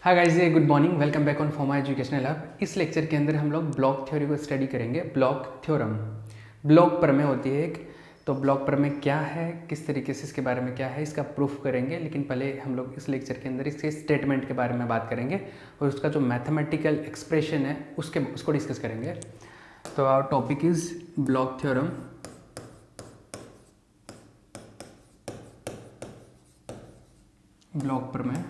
Hi guys, good morning, welcome back on फॉर्मा educational hub. इस lecture के अंदर हम लोग ब्लॉक थ्योरी को स्टडी करेंगे। ब्लॉक थ्योरम, ब्लॉक प्रमेय होती है एक। तो ब्लॉक प्रमेय क्या है, किस तरीके से इसके बारे में क्या है, इसका प्रूफ करेंगे। लेकिन पहले हम लोग इस लेक्चर के अंदर इसके स्टेटमेंट के बारे में बात करेंगे और उसका जो मैथमेटिकल एक्सप्रेशन है उसको डिस्कस करेंगे। तो our topic is Bloch theorem. Bloch प्रमेय,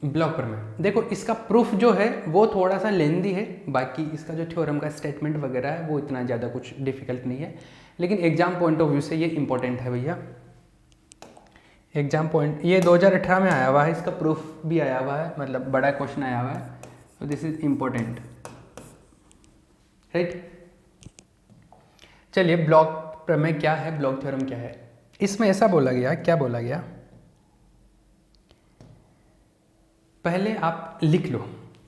ब्लॉक प्रमेय। देखो, इसका प्रूफ जो है वो थोड़ा सा लेंदी है, बाकी इसका जो थ्योरम का स्टेटमेंट वगैरह है वो इतना ज़्यादा कुछ डिफिकल्ट नहीं है, लेकिन एग्जाम पॉइंट ऑफ व्यू से ये इंपॉर्टेंट है भैया। एग्जाम पॉइंट, ये 2018 में आया हुआ है, इसका प्रूफ भी आया हुआ है, मतलब बड़ा क्वेश्चन आया हुआ है, तो दिस इज इम्पोर्टेंट, राइट। चलिए, ब्लॉक प्रमेय क्या है, ब्लॉक थ्योरम क्या है। इसमें ऐसा बोला गया, क्या बोला गया, पहले आप लिख लो,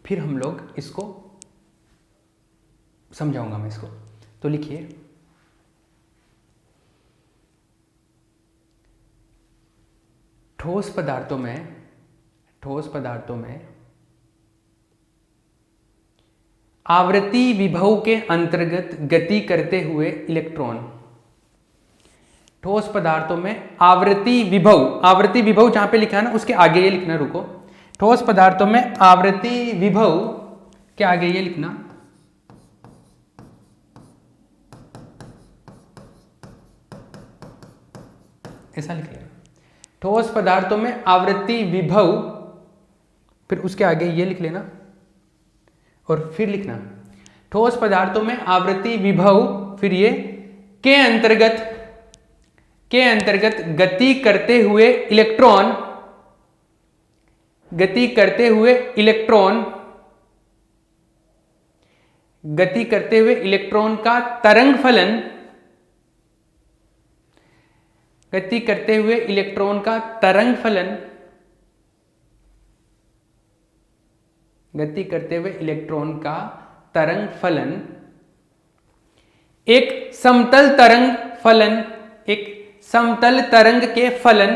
फिर हम लोग इसको समझाऊंगा मैं इसको। तो लिखिए, ठोस पदार्थों में आवृत्ति विभव के अंतर्गत गति करते हुए इलेक्ट्रॉन। ठोस पदार्थों में आवृत्ति विभव जहां पे लिखा है ना उसके आगे ये लिखना, रुको। ठोस पदार्थों में आवृत्ति विभव के आगे ये लिखना, ऐसा लिख लेना। ठोस पदार्थों में आवृत्ति विभव, फिर उसके आगे ये लिख लेना और फिर लिखना ठोस पदार्थों में आवृत्ति विभव, फिर ये के अंतर्गत गति करते हुए इलेक्ट्रॉन का तरंग फलन, एक समतल तरंग के फलन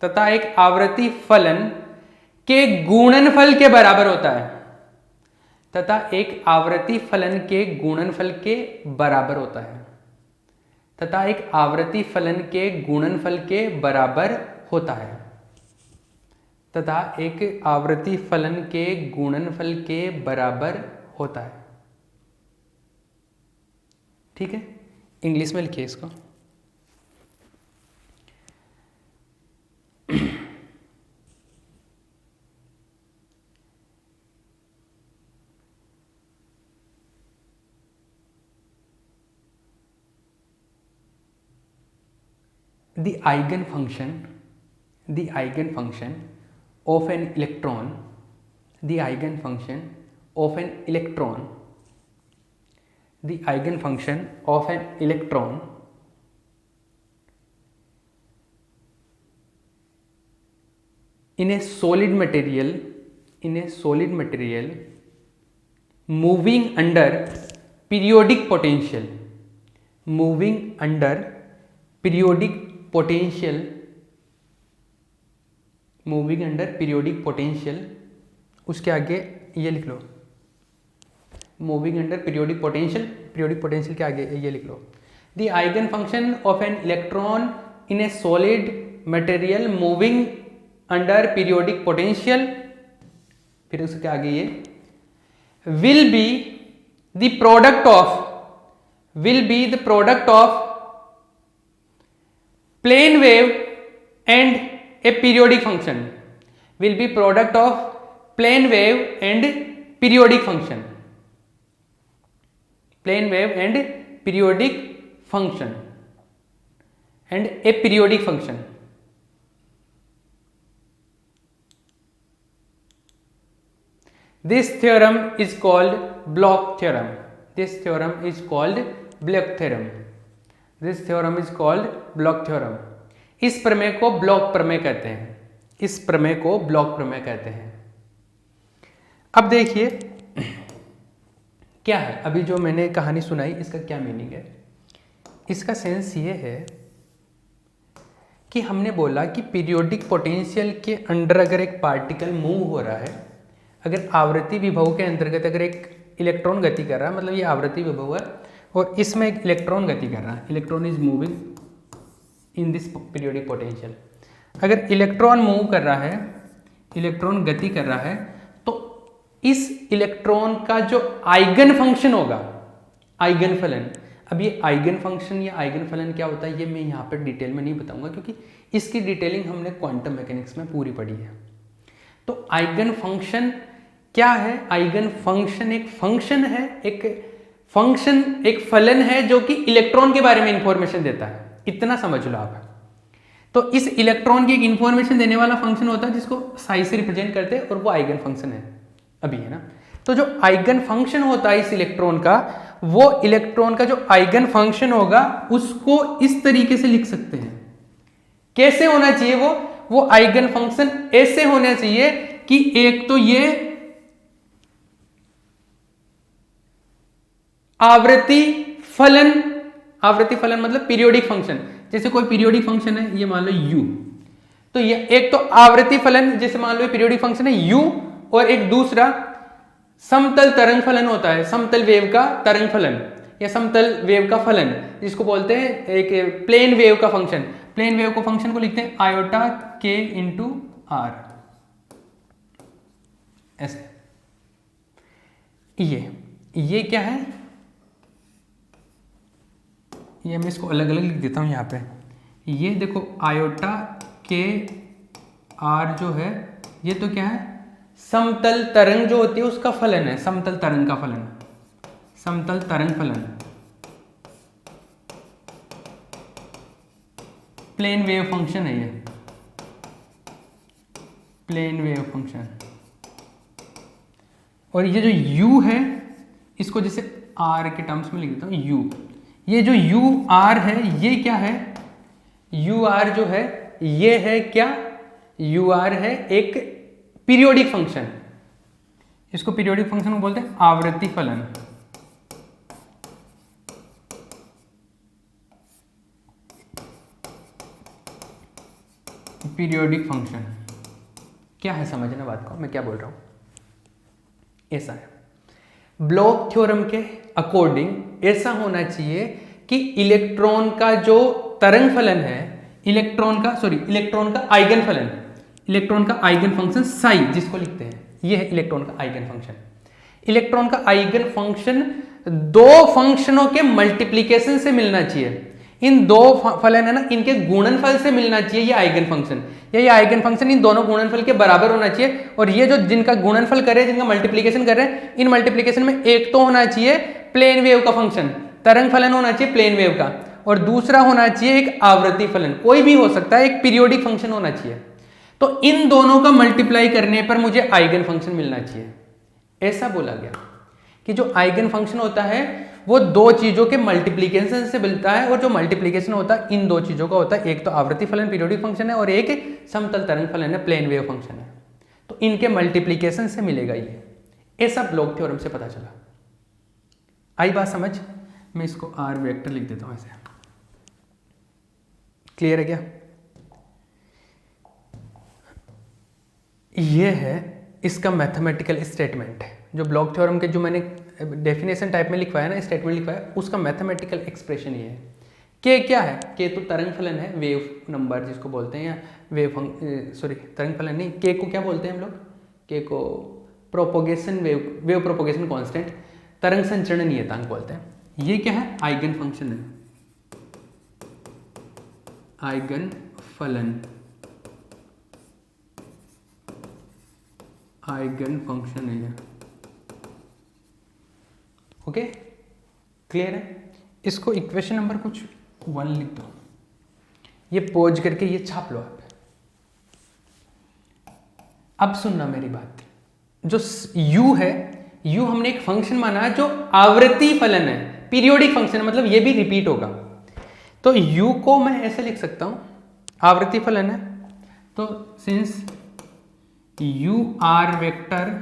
तथा एक आवृत्ति फलन के गुणनफल के बराबर होता है, तथा एक आवृत्ति फलन के गुणनफल के बराबर होता है, तथा एक आवृत्ति फलन के गुणनफल के बराबर होता है, तथा एक आवृत्ति फलन के गुणनफल के बराबर होता है। ठीक है, इंग्लिश में लिखिए इसको। The eigenfunction of an electron, in a solid material moving under periodic potential, उसके आगे ये लिख लो, मूविंग अंडर पीरियोडिक पोटेंशियल के आगे ये लिख लो। The eigen function of an electron in a solid material moving under periodic potential, फिर उसके आगे ये will be the product of plane wave and a periodic function, and a periodic function. This theorem is called Bloch theorem. This theorem is called block theorem. This theorem is called block theorem. इस प्रमेय को block प्रमेय कहते हैं। इस प्रमेय को block प्रमेय कहते हैं। अब देखिए क्या है, अभी जो मैंने कहानी सुनाई इसका क्या मीनिंग है। इसका सेंस ये है कि हमने बोला कि पीरियोडिक पोटेंशियल के अंडर अगर एक पार्टिकल मूव हो रहा है, अगर आवृत्ति विभव के अंतर्गत अगर एक इलेक्ट्रॉन गति कर रहा है, मतलब ये आवृत्ति विभव है और इसमें एक इलेक्ट्रॉन गति कर रहा है, electron is moving in this periodic potential. अगर इलेक्ट्रॉन मूव कर रहा है, इलेक्ट्रॉन गति कर रहा है, तो इस इलेक्ट्रॉन का जो आइगन फंक्शन होगा, आइगन फलन, अब ये आइगन फंक्शन या आइगन फलन क्या होता है ये मैं यहाँ पर डिटेल में नहीं बताऊंगा, क्योंकि इसकी डिटेलिंग हमने क्वांटम मैकेनिक्स में पूरी पढ़ी है। तो आइगन फंक्शन क्या है? आइगन फंक्शन एक फंक्शन है, एक फंक्शन एक फलन है जो कि इलेक्ट्रॉन के बारे में इंफॉर्मेशन देता है। इतना समझ लो आप। तो इस इलेक्ट्रॉन की एक इंफॉर्मेशन देने वाला फंक्शन होता है जिसको साई से रिप्रेजेंट करते हैं, और वो आइगन फंक्शन है अभी, है ना। तो जो आइगन फंक्शन होता है इस इलेक्ट्रॉन का, वो इलेक्ट्रॉन का जो आइगन फंक्शन होगा उसको इस तरीके से लिख सकते हैं। कैसे होना चाहिए वो आइगन फंक्शन ऐसे होना चाहिए कि एक तो ये आवृत्ति फलन, आवृत्ति फलन मतलब पीरियोडिक फंक्शन, जैसे कोई पीरियोडिक फंक्शन है, ये मान लो u, तो ये एक तो आवृत्ति फलन, जैसे मान लो पीरियोडिक फंक्शन है u, और एक दूसरा समतल तरंग फलन होता है, समतल वेव का तरंग फलन या समतल वेव का फलन, जिसको बोलते हैं एक प्लेन वेव का फंक्शन। प्लेन वेव को फंक्शन को लिखते हैं आयोटा k इंटू आर, ऐसे। ये क्या है, ये मैं इसको अलग अलग लिख देता हूं यहां पे। ये देखो आयोटा के आर जो है, ये तो क्या है, समतल तरंग जो होती है उसका फलन है, समतल तरंग का फलन, समतल तरंग फलन, प्लेन वेव फंक्शन है ये, प्लेन वेव फंक्शन। और ये जो u है इसको जैसे r के टर्म्स में लिख देता हूं u। ये जो u r है ये क्या है, u r जो है ये है क्या, u r है एक पीरियोडिक फंक्शन, इसको पीरियोडिक फंक्शन को बोलते हैं आवृत्ति फलन। पीरियोडिक फंक्शन क्या है, समझना बात को मैं क्या बोल रहा हूं। ऐसा है ब्लॉक थ्योरम के अकॉर्डिंग, ऐसा होना चाहिए कि इलेक्ट्रॉन का जो तरंग फलन है, इलेक्ट्रॉन का आइगन फलन, इलेक्ट्रॉन का आइगन फंक्शन साई जिसको लिखते हैं, ये है इलेक्ट्रॉन का आइगन फंक्शन। इलेक्ट्रॉन का आइगन फंक्शन दो फंक्शनों के मल्टीप्लीकेशन से मिलना चाहिए। इन दो फलन है ना, इनके गुणनफल से मिलना चाहिए ये आइगन फंक्शन, या ये आइगन फंक्शन इन दोनों गुणनफल के बराबर होना चाहिए। और ये जो जिनका गुणनफल कर रहे हैं, जिनका मल्टीप्लीकेशन कर रहे हैं, इन मल्टीप्लीकेशन में एक तो होना चाहिए प्लेन वेव का फंक्शन, तरंग फलन होना चाहिए प्लेन वेव का, और दूसरा होना चाहिए एक आवृत्ति फलन, कोई भी हो सकता है, एक पीरियोडिक फंक्शन होना चाहिए। तो इन दोनों का मल्टीप्लाई करने पर मुझे आइगन फंक्शन मिलना चाहिए। ऐसा बोला गया कि जो आइगन फंक्शन होता है वो दो चीजों के मल्टीप्लीकेशन से मिलता है, और जो मल्टीप्लीकेशन होता है इन दो चीजों का होता है, एक तो आवृत्ति फलन पीरियोडिक फंक्शन है और एक समतल तरंग फलन है, प्लेन वेव फंक्शन है। तो इनके मल्टीप्लीकेशन से मिलेगा ये, ऐसा ब्लॉक थ्योरम से पता चला। आई बात समझ? मैं इसको आर वेक्टर लिख देता हूं ऐसे। क्लियर है क्या? ये है इसका मैथमेटिकल स्टेटमेंट, जो ब्लॉक थ्योरम के जो मैंने डेफिनेशन टाइप में लिखवाया ना, स्टेटमेंट लिखवाया, उसका मैथमेटिकल एक्सप्रेशन ये है। के क्या है? के तो तरंग फलन है, वेव नंबर जिसको बोलते हैं, या तरंग फलन नहीं, के को क्या बोलते हैं हम लोग? के को प्रोपोगेशन वेव प्रोपोगेशन कांस्टेंट, तरंग संचरण नियतांक बोलते हैं। ये क्या है? आइगन फंक्शन है, आइगन फलन, आइगन फंक्शन है ये। ओके, क्लियर है? इसको इक्वेशन नंबर कुछ 1 लिख दो, ये पॉज करके ये छाप लो आप। अब सुनना मेरी बात, जो u है u हमने एक फंक्शन माना है जो आवर्ती फलन है, पीरियोडिक फंक्शन, मतलब ये भी रिपीट होगा। तो u को मैं ऐसे लिख सकता हूं, आवर्ती फलन है तो सिंस u आर वेक्टर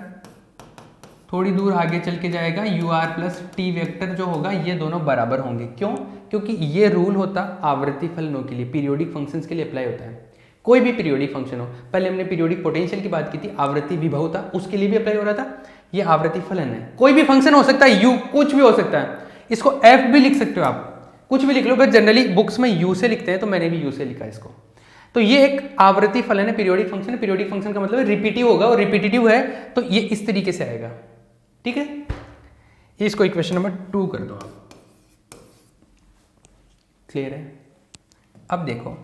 थोड़ी दूर आगे चल के जाएगा, U R plus T vector जो होगा ये दोनों बराबर होंगे। क्यों? क्योंकि ये रूल होता आवर्ती फलनों के लिए, पीरियोडिक फंक्शंस के लिए अप्लाई होता है। कोई भी पीरियोडिक फंक्शन हो, पहले हमने पीरियोडिक पोटेंशियल की बात की थी, आवर्ती विभव था, उसके लिए भी अप्लाई हो रहा था। ये आवर्ती फलन है, कोई भी फंक्शन हो सकता है, यू कुछ भी हो सकता है, इसको एफ भी लिख सकते हो आप, कुछ भी लिख लो, बट जनरली बुक्स में यू से लिखते हैं, तो मैंने भी यू से लिखा इसको। तो ये एक आवर्ती फलन है, पीरियोडिक फंक्शन है। पीरियोडिक फंक्शन का मतलब रिपीटिव होगा, और रिपीटिटिव है तो ये इस तरीके से आएगा। ठीक है, इसको इक्वेशन नंबर 2 कर दो आप। क्लियर है? अब देखो,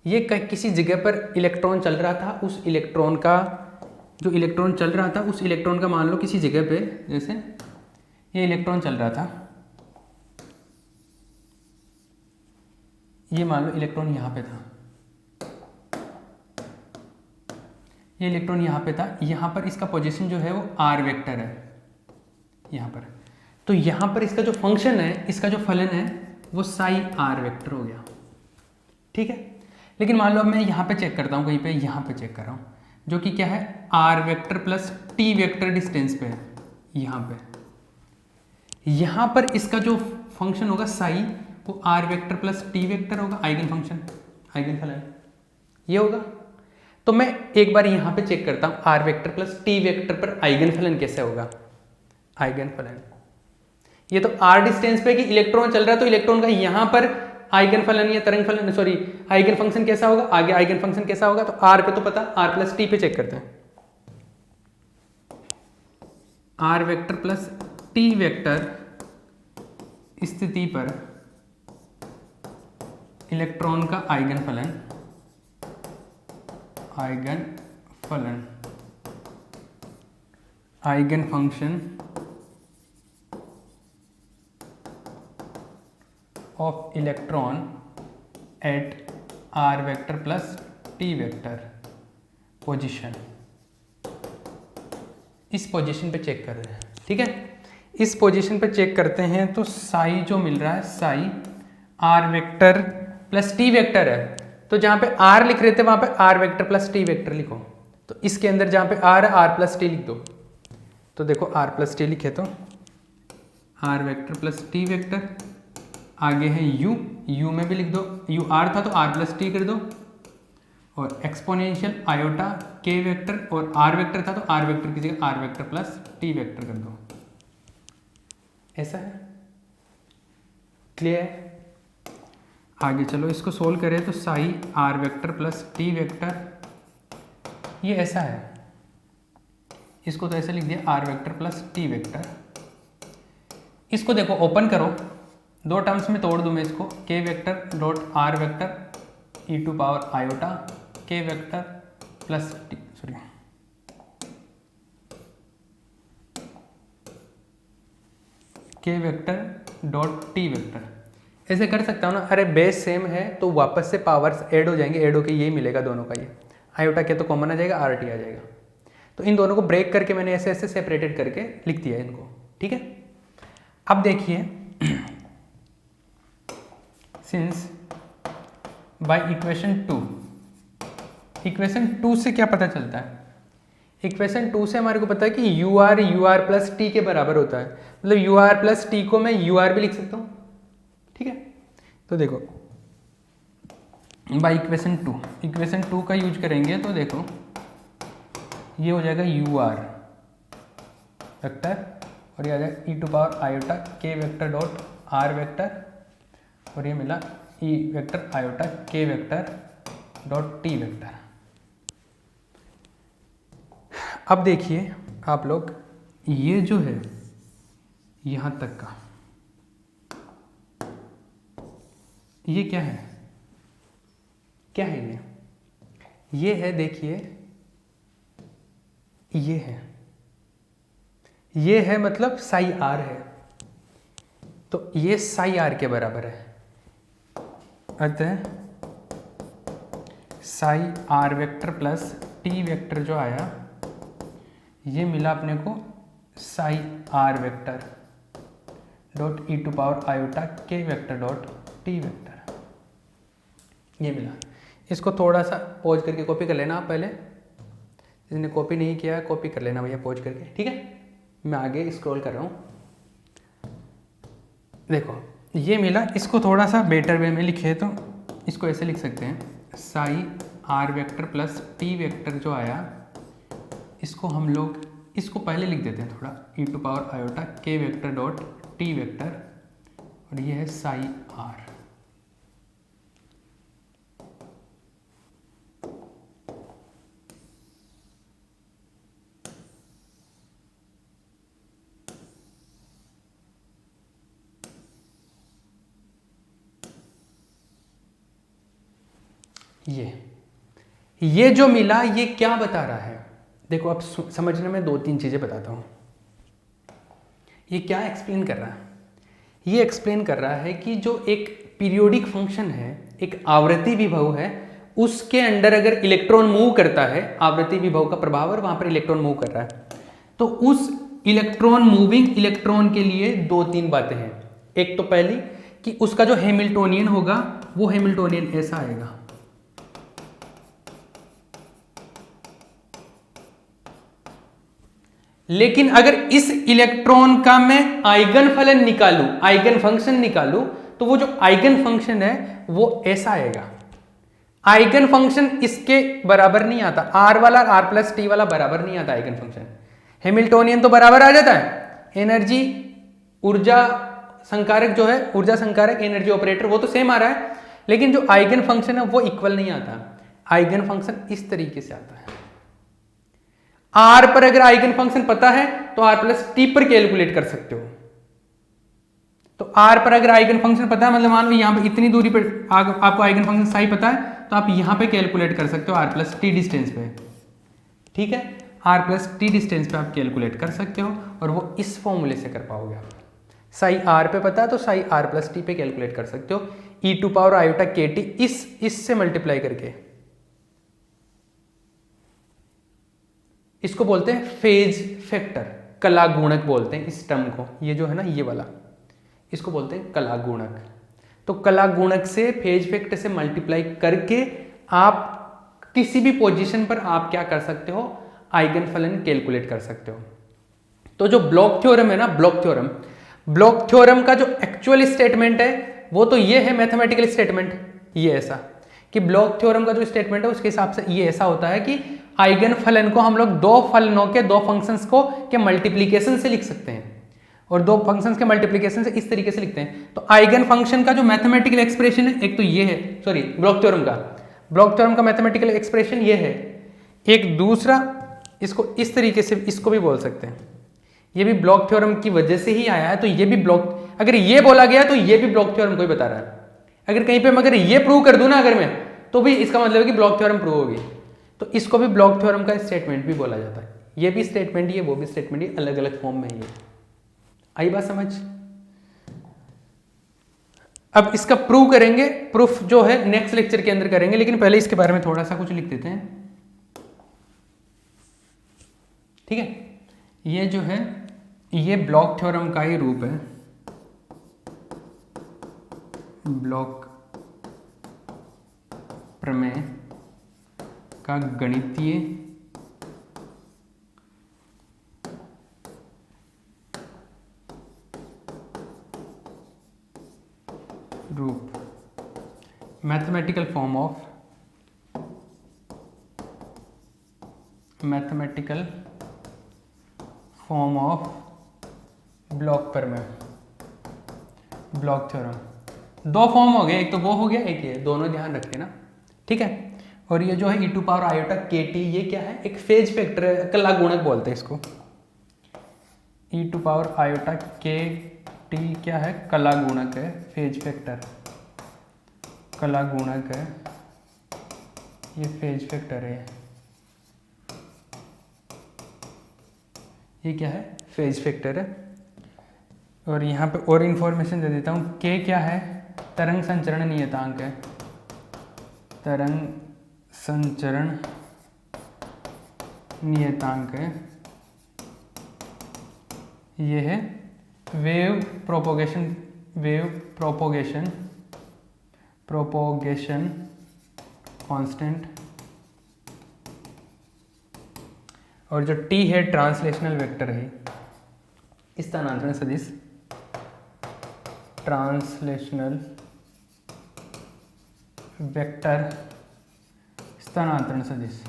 ये किसी जगह पर इलेक्ट्रॉन चल रहा था, उस इलेक्ट्रॉन का जो इलेक्ट्रॉन चल रहा था, उस इलेक्ट्रॉन का मान लो किसी जगह पे, जैसे ये इलेक्ट्रॉन चल रहा था, ये मान लो इलेक्ट्रॉन यहां पे था, ये इलेक्ट्रॉन यहां पे था, यहां पर इसका पोजीशन जो है वो आर वेक्टर है यहां पर। तो यहां पर इसका जो फंक्शन है, इसका जो फलन है वो साई आर वेक्टर हो गया। ठीक है, लेकिन मान लो अब मैं यहां पे चेक करता हूं, कहीं पे यहां पे चेक कर रहा हूं, जो कि क्या है, R vector plus T vector distance पे है। यहां पर इसका जो फंक्शन होगा साई, वो R vector plus T vector होगा, आइगन फंक्शन, आइगन फलन ये होगा। तो मैं एक बार यहां पे चेक करता हूं, R vector plus T vector पर आइगन फलन कैसे होगा। आइगन फलन, ये तो आर डिस्टेंस पे कि इलेक्ट्रॉन चल रहा है, तो इलेक्ट्रॉन का यहां पर आइगन फलन या तरंग फलन, सॉरी आइगन फंक्शन कैसा होगा, आगे आइगन फंक्शन कैसा होगा, तो आर पे तो पता, आर प्लस टी पे चेक करते हैं। R vector plus T vector स्थिति पर इलेक्ट्रॉन का आइगन फलन, आइगन फलन, eigen function of electron at R vector plus T vector position, इस पोजीशन पे चेक कर रहे हैं। ठीक है, इस पोजीशन पे चेक करते हैं तो साई जो मिल रहा है, Sai R vector plus T vector है, तो जहां पे आर लिख रहे थे वहां पे R vector plus T vector लिखो। तो इसके अंदर जहां पे आर है, आर प्लस टी लिख दो। तो देखो आर प्लस टी लिखे तो R vector plus T vector, आगे है यू, यू में भी लिख दो, यू आर था तो आर प्लस टी कर दो, और एक्सपोनेंशियल आयोटा के वेक्टर, और आर वेक्टर था तो आर वेक्टर की जगह R vector plus T vector कर दो। ऐसा है, क्लियर है? आगे चलो इसको सोल्व करें तो psi R vector plus T vector, ये ऐसा है, इसको तो ऐसे लिख दिया R vector plus T vector. इसको देखो ओपन करो, दो टर्म्स में तोड़ दूं मैं इसको, K vector dot R vector E to power iota K vector plus T, sorry K vector dot T vector, ऐसे कर सकता हूँ ना। अरे बेस सेम है तो वापस से पावर्स ऐड हो जाएंगे, ऐड होके यही मिलेगा दोनों का, ये आयोटा के तो कॉमन आ जाएगा, आर टी आ जाएगा। तो इन दोनों को ब्रेक करके मैंने ऐसे ऐसे सेपरेटेड करके लिख दिया इनको। ठीक है, अब देखिए सिंस बाय इक्वेशन 2 से क्या पता चलता है, इक्वेशन 2 से हमारे को पता है कि यू आर प्लस टी के बराबर होता है, मतलब यू आर प्लस टी को मैं यू आर भी लिख सकता हूँ। ठीक है, तो देखो बाय इक्वेशन 2 का यूज करेंगे तो देखो ये हो जाएगा यू आर वेक्टर, और ये आ जाएगा ई to power iota K vector dot R vector, और ये मिला E vector iota K vector dot T vector. अब देखिए आप लोग, ये जो है यहां तक का, ये क्या है, क्या है ये है, देखिए ये है मतलब साई आर है, तो ये साई आर के बराबर है, अतः psi R vector plus T vector जो आया, ये मिला अपने को psi R vector dot E to power iota K vector dot T vector, ये मिला। इसको थोड़ा सा पॉज करके कॉपी कर लेना आप पहले, जिसने कॉपी नहीं किया कॉपी कर लेना भैया पॉज करके, ठीक है। मैं आगे स्क्रॉल कर रहा हूँ, देखो ये मिला। इसको थोड़ा सा बेटर वे में लिखे तो इसको ऐसे लिख सकते हैं, Sai R vector plus T vector जो आया, इसको हम लोग इसको पहले लिख देते हैं थोड़ा, ई to power iota K vector dot T vector, और ये है साई आर। ये जो मिला ये क्या बता रहा है, देखो अब समझने में दो तीन चीजें बताता हूं। ये क्या एक्सप्लेन कर रहा है, ये एक्सप्लेन कर रहा है कि जो एक पीरियोडिक फंक्शन है, एक आवर्ती विभव है, उसके अंदर अगर इलेक्ट्रॉन मूव करता है, आवर्ती विभव का प्रभाव और वहां पर इलेक्ट्रॉन मूव कर रहा है, तो उस इलेक्ट्रॉन मूविंग इलेक्ट्रॉन के लिए दो तीन बातें हैं। एक तो पहली कि उसका जो हैमिल्टोनियन होगा वो हैमिल्टोनियन ऐसा आएगा, लेकिन अगर इस इलेक्ट्रॉन का मैं आइगन फलन निकालूं, आइगन फंक्शन निकालूं, तो वो जो आइगन फंक्शन है वो ऐसा आएगा। आइगन फंक्शन इसके बराबर नहीं आता, आर वाला आर प्लस टी वाला बराबर नहीं आता आइगन फंक्शन। हैमिल्टोनियन तो बराबर आ जाता है, एनर्जी ऊर्जा संकारक जो है, ऊर्जा संकारक एनर्जी ऑपरेटर वो तो सेम आ रहा है, लेकिन जो आइगन फंक्शन है वो इक्वल नहीं आता। आइगन फंक्शन इस तरीके से आता है। आर पर अगर आइगन फंक्शन पता है तो आर प्लस टी पर कैलकुलेट कर सकते हो। तो आर पर अगर आइगन फंक्शन पता है, मतलब मान लो यहां पर इतनी दूरी पर आपको आइगन फंक्शन साई पता है, तो आप यहां पे कैलकुलेट कर सकते हो आर प्लस टी डिस्टेंस पे, ठीक है। आर प्लस टी डिस्टेंस पे आप कैलकुलेट कर सकते हो, और वो इस फॉर्मूले से कर पाओगे आप। साई आर पे पता है तो साई आर प्लस टी पे कैलकुलेट कर सकते हो, ई टू पावर आयोटा के टी इससे मल्टीप्लाई करके। इसको बोलते हैं फेज फैक्टर, कला गुणक बोलते हैं इस टर्म को। ये जो है ना ये वाला, इसको बोलते हैं कला गुणक। तो कला गुणक से फेज फैक्टर से मल्टीप्लाई करके आप किसी भी पोजीशन पर आप क्या कर सकते हो, आइगन फलन कैलकुलेट कर सकते हो। तो जो ब्लॉक थ्योरम है ना, ब्लॉक थ्योरम का जो एक्चुअल स्टेटमेंट है वो तो ये है मैथमेटिकल स्टेटमेंट, ये ऐसा कि ब्लॉक थ्योरम का जो स्टेटमेंट है उसके हिसाब से ये ऐसा होता है कि आइगन फलन को हम लोग दो फलनों के, दो फंक्शंस को के मल्टीप्लीकेशन से लिख सकते हैं, और दो फंक्शंस के मल्टीप्लीकेशन से इस तरीके से लिखते हैं। तो आइगन फंक्शन का जो मैथमेटिकल एक्सप्रेशन है, एक तो ये है, सॉरी ब्लॉक थ्योरम का मैथमेटिकल एक्सप्रेशन ये है। एक दूसरा इसको इस तरीके से इसको भी बोल सकते हैं, ये भी ब्लॉक थ्योरम की वजह से ही आया है। तो ये भी ब्लॉक, अगर ये बोला गया तो ये भी ब्लॉक थ्योरम को ही बता रहा है। अगर कहीं पे मैं अगर ये प्रूव कर दूं ना अगर मैं, तो भी इसका मतलब है कि ब्लॉक थ्योरम प्रूव होगी। तो इसको भी ब्लॉक थ्योरम का स्टेटमेंट भी बोला जाता है। ये भी स्टेटमेंट ही है, वो भी स्टेटमेंट ही, अलग अलग फॉर्म में ही है। आई बात समझ। अब इसका प्रूव करेंगे, प्रूफ जो है नेक्स्ट लेक्चर के अंदर करेंगे, लेकिन पहले इसके बारे में थोड़ा सा कुछ लिख देते हैं, ठीक है। ये जो है ये ब्लॉक थ्योरम का ही रूप है, ब्लॉक प्रमेय का गणितीय रूप, मैथमेटिकल फॉर्म ऑफ ब्लॉक प्रमेय, ब्लॉक थ्योरम। दो फॉर्म हो गए, एक तो वो हो गया, एक ये, दोनों ध्यान रखते ना, ठीक है। और ये जो है ई टू पावर आयोटा के टी, ये क्या है, एक फेज फैक्टर है, कला गुणक बोलते हैं इसको। ई टू पावर आयोटा के टी क्या है, कला गुणक है, फेज फैक्टर कला गुणक है, ये फेज फैक्टर है, ये क्या है, फेज फैक्टर है। और यहाँ पे और इन्फॉर्मेशन दे देता हूँ, के क्या है, तरंग संचरण नियतांक है, तरंग संचरण नियतांक है, ये है वेव प्रोपोगेशन कांस्टेंट, और जो t है ट्रांसलेशनल वेक्टर है, स्थानांतरण सदिश, ट्रांसलेशनल वेक्टर स्थानांतरण सदिश।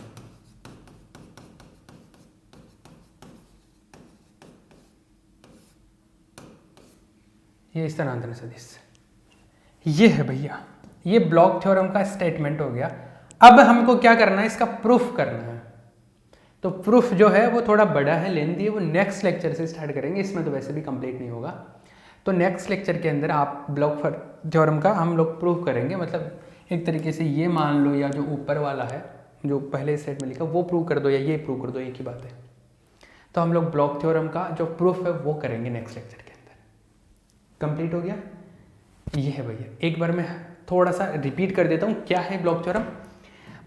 ये स्थानांतरण सदिश ये है भैया, ये ब्लॉक थ्योरम का स्टेटमेंट हो गया। अब हमको क्या करना है, इसका प्रूफ करना है। तो प्रूफ जो है वो थोड़ा बड़ा है, लेंथी है, वो नेक्स्ट लेक्चर से स्टार्ट करेंगे, इसमें तो वैसे भी कंप्लीट नहीं होगा। तो नेक्स्ट लेक्चर के अंदर आप ब्लॉक थ्योरम का हम लोग प्रूफ करेंगे। मतलब एक तरीके से ये मान लो, या जो ऊपर वाला है जो पहले सेट में लिखा वो प्रूव कर दो, या ये प्रूव कर दो, एक ही बात है। तो हम लोग ब्लॉक थ्योरम का जो प्रूफ है वो करेंगे नेक्स्ट लेक्चर के अंदर। कंप्लीट हो गया। ये है भैया, एक बार मैं थोड़ा सा रिपीट कर देता हूँ क्या है ब्लॉक थ्योरम।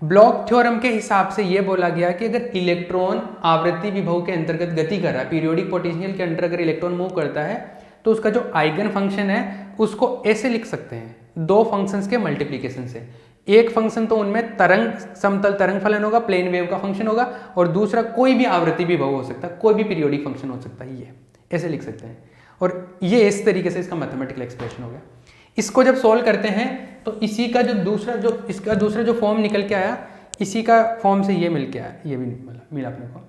ब्लॉक थ्योरम के हिसाब से ये बोला गया कि अगर इलेक्ट्रॉन आवर्ती विभव के अंतर्गत गति कर रहा है, पीरियोडिक पोटेंशियल के अंदर अगर इलेक्ट्रॉन मूव करता है, तो उसका जो आइगन फंक्शन है उसको ऐसे लिख सकते हैं, दो फंक्शंस के मल्टीप्लीकेशन से। एक फंक्शन तो उनमें तरंग समतल तरंग फलन होगा, प्लेन वेव का फंक्शन होगा, और दूसरा कोई भी आवर्ती विभव हो सकता है, कोई भी पीरियोडिक फंक्शन हो सकता है, ये ऐसे लिख सकते हैं। और ये इस तरीके से इसका मैथमेटिकल एक्सप्रेशन हो गया। इसको जब सॉल्व करते हैं तो इसी का जो दूसरा जो फॉर्म निकल के आया, इसी का फॉर्म से ये मिल के आया, ये भी मिला अपने को।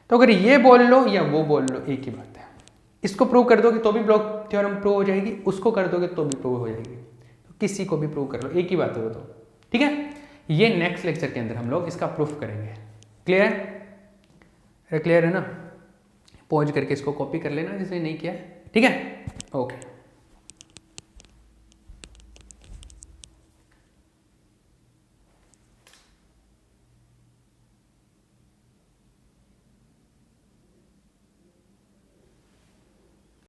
तो अगर ये बोल लो या वो बोल लो, एक ही बात है। इसको प्रूव कर दोगे तो भी ब्लॉक थ्योरम प्रूव हो जाएगी, उसको कर दोगे तो भी प्रूव हो जाएगी। तो किसी को भी प्रूव कर लो, एक ही बात है वो तो, ठीक है। ये नेक्स्ट लेक्चर के अंदर हम लोग इसका प्रूफ करेंगे। क्लियर है? क्लियर है ना? पॉज करके इसको कॉपी कर लेना जिसने नहीं किया है, ठीक है। ओके।